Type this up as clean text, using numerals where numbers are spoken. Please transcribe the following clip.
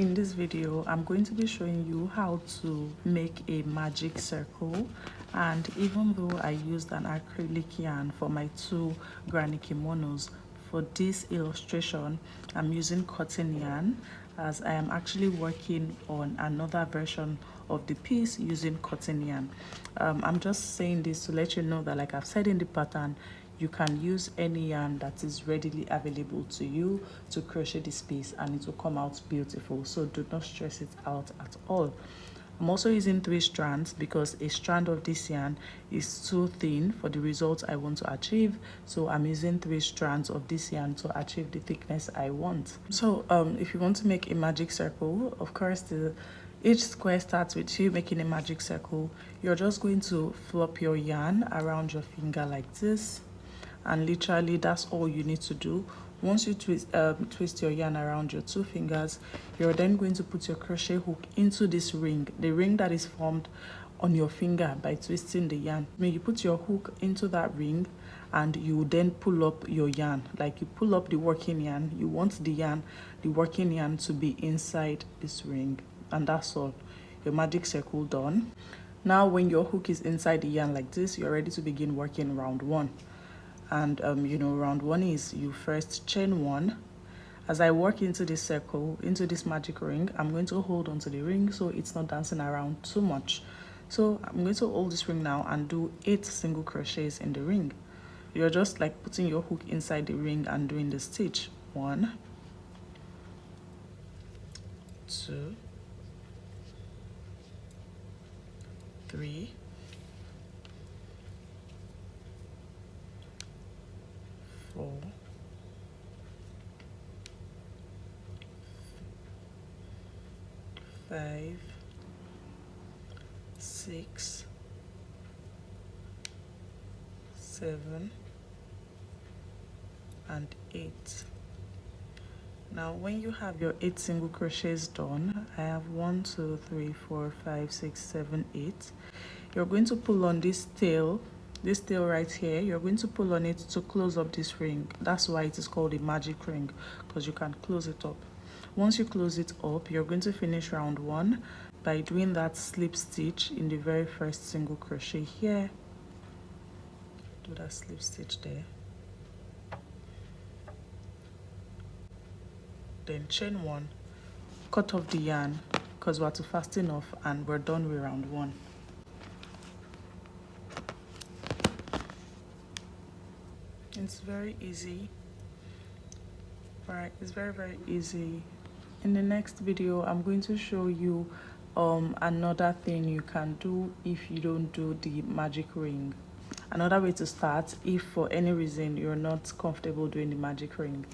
In this video, I'm going to be showing you how to make a magic circle, and even though I used an acrylic yarn for my two granny kimonos, for this illustration I'm using cotton yarn, as I am actually working on another version of the piece using cotton yarn. I'm just saying this to let you know that, like I've said in the pattern, you can use any yarn that is readily available to you to crochet this piece and it will come out beautiful, so do not stress it out at all. I'm also using 3 strands because a strand of this yarn is too thin for the results I want to achieve, so I'm using 3 strands of this yarn to achieve the thickness I want. So if you want to make a magic circle, of course each square starts with you making a magic circle. You're just going to flop your yarn around your finger like this, and literally that's all you need to do. Once you twist your yarn around your 2 fingers, you're then going to put your crochet hook into this ring, the ring that is formed on your finger by twisting the yarn. When you put your hook into that ring, and you then pull up your yarn, like you pull up the working yarn. You want the working yarn to be inside this ring, and that's all. Your magic circle done. Now when your hook is inside the yarn like this, you're ready to begin working round 1. And round 1 is you first chain 1. As I work into this circle, into this magic ring, I'm going to hold onto the ring so it's not dancing around too much. So I'm going to hold this ring now and do 8 single crochets in the ring. You're just like putting your hook inside the ring and doing the stitch. 1, 2, 3, 4, 5, 6, 7, and 8. Now when you have your 8 single crochets done, I have 1, 2, 3, 4, 5, 6, 7, 8. You're going to pull on this tail right here. You're going to pull on it to close up this ring. That's why it is called a magic ring, because you can close it up. Once you close it up, you're going to finish round 1 by doing that slip stitch in the very first single crochet here. Do that slip stitch there, then chain 1, cut off the yarn because we're too fast enough, and we're done with round 1. It's very easy. Right, it's very easy. In the next video, I'm going to show you another thing you can do if you don't do the magic ring. Another way to start if for any reason you're not comfortable doing the magic ring.